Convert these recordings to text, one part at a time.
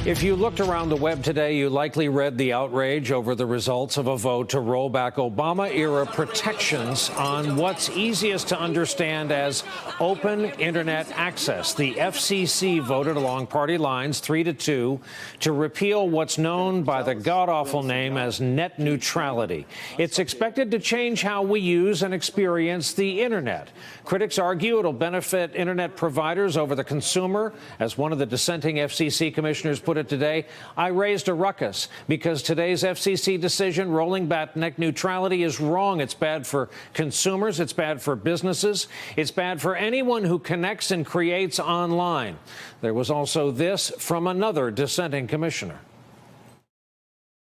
If you looked around the web today, you likely read the outrage over the results of a vote to roll back Obama-era protections on what's easiest to understand as open Internet access. The FCC voted along party lines 3-2 to repeal what's known by the god-awful name as net neutrality. It's expected to change how we use and experience the Internet. Critics argue it'll benefit Internet providers over the consumer. As one of the dissenting FCC commissioners put it today, I raised a ruckus because today's FCC decision rolling back net neutrality is wrong. It's bad for consumers. It's bad for businesses. It's bad for anyone who connects and creates online. There was also this from another dissenting commissioner.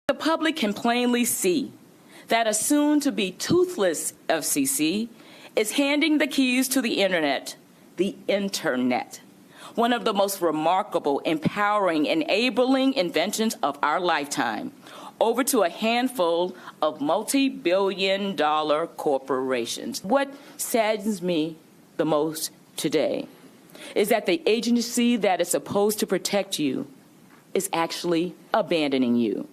The public can plainly see that a soon-to-be toothless FCC is handing the keys to the Internet, one of the most remarkable, empowering, enabling inventions of our lifetime, over to a handful of multi-billion-dollar corporations. What saddens me the most today is that the agency that is supposed to protect you is actually abandoning you.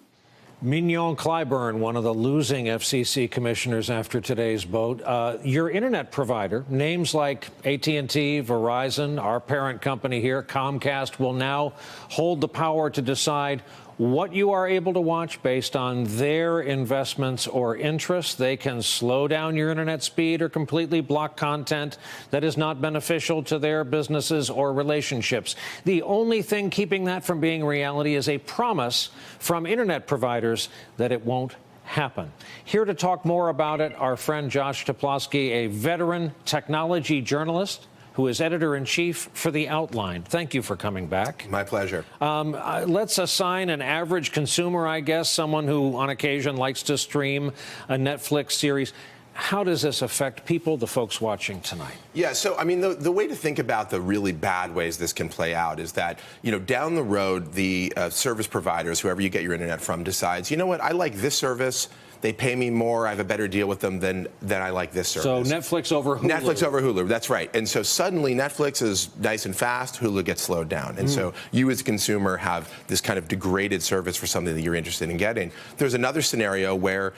Mignon Clyburn, one of the losing FCC commissioners after today's vote. Your Internet provider, names like AT&T, Verizon, our parent company here, Comcast, will now hold the power to decide what you are able to watch based on their investments or interests. They can slow down your Internet speed or completely block content that is not beneficial to their businesses or relationships. The only thing keeping that from being reality is a promise from Internet providers that it won't happen. Here to talk more about it, our friend Josh Topolsky, a veteran technology journalist who is editor-in-chief for The Outline. Thank you for coming back. My pleasure. Let's assign an average consumer, I guess, someone who on occasion likes to stream a Netflix series. How does this affect people, the folks watching tonight? Yeah, so, I mean, the way to think about the really bad ways this can play out is that, you know, down the road, the service providers, whoever you get your Internet from, decides, you know what, I like this service. They pay me more. I have a better deal with them than I like this service. So Netflix over Hulu. Netflix over Hulu. That's right. And so suddenly Netflix is nice and fast. Hulu gets slowed down. And so you as a consumer have this kind of degraded service for something that you're interested in getting. There's another scenario where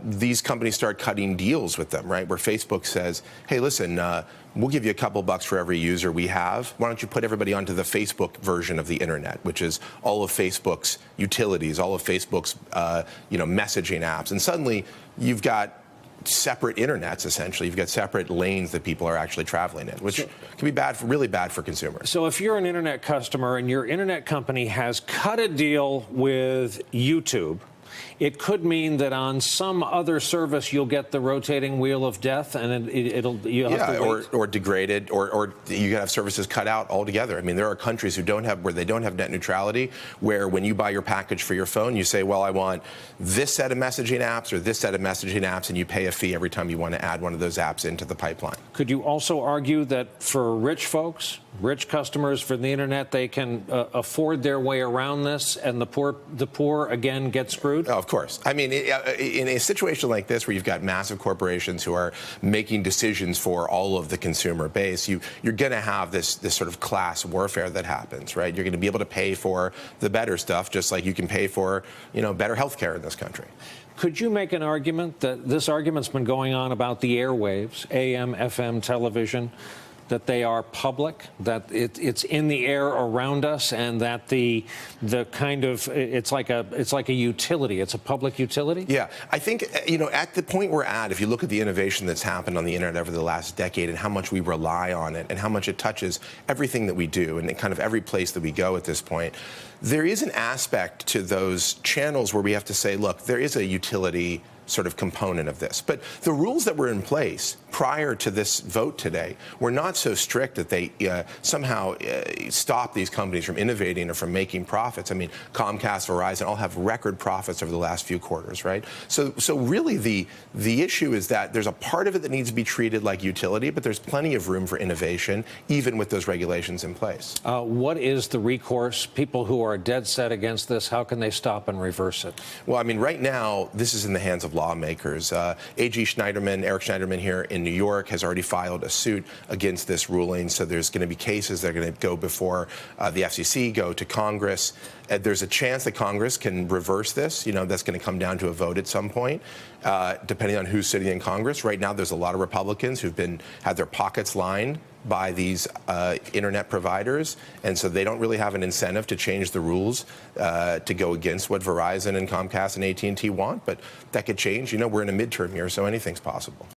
these companies start cutting deals with them, right? Where Facebook says, hey, listen, we'll give you a couple bucks for every user we have. Why don't you put everybody onto the Facebook version of the Internet, which is all of Facebook's utilities, all of Facebook's messaging apps. And suddenly you've got separate internets, essentially. You've got separate lanes that people are actually traveling in, which can be bad, really bad for consumers. So if you're an Internet customer and your Internet company has cut a deal with YouTube, it could mean that on some other service you'll get the rotating wheel of death, and you'll have to wait. or degraded, or you have services cut out altogether. I mean, there are countries who where they don't have net neutrality, where when you buy your package for your phone, you say, well, I want this set of messaging apps or this set of messaging apps, and you pay a fee every time you want to add one of those apps into the pipeline. Could you also argue that for rich folks, rich customers for the Internet, they can afford their way around this, and the poor again get screwed? Oh, of course. I mean, in a situation like this where you've got massive corporations who are making decisions for all of the consumer base, you're going to have this sort of class warfare that happens, right? You're going to be able to pay for the better stuff just like you can pay for, better health care in this country. Could you make an argument that this argument's been going on about the airwaves, AM, FM, television, that they are public, that it's in the air around us, and that the kind of it's like a utility. It's a public utility. Yeah, I think at the point we're at, if you look at the innovation that's happened on the Internet over the last decade and how much we rely on it and how much it touches everything that we do and kind of every place that we go at this point, there is an aspect to those channels where we have to say, look, there is a utility sort of component of this. But the rules that were in place prior to this vote today were not so strict that they somehow stop these companies from innovating or from making profits. I mean, Comcast, Verizon all have record profits over the last few quarters, right? So really the issue is that there's a part of it that needs to be treated like utility, but there's plenty of room for innovation, even with those regulations in place. What is the recourse? People who are dead set against this, how can they stop and reverse it? Well, I mean, right now, this is in the hands of lawmakers. AG Schneiderman, Eric Schneiderman here in in New York has already filed a suit against this ruling. So there's going to be cases that are going to go before the FCC, go to Congress. There's a chance that Congress can reverse this. That's going to come down to a vote at some point, depending on who's sitting in Congress. Right now, there's a lot of Republicans who've had their pockets lined by these internet providers, and so they don't really have an incentive to change the rules to go against what Verizon and Comcast and AT&T want. But that could change. We're in a midterm year, so anything's possible.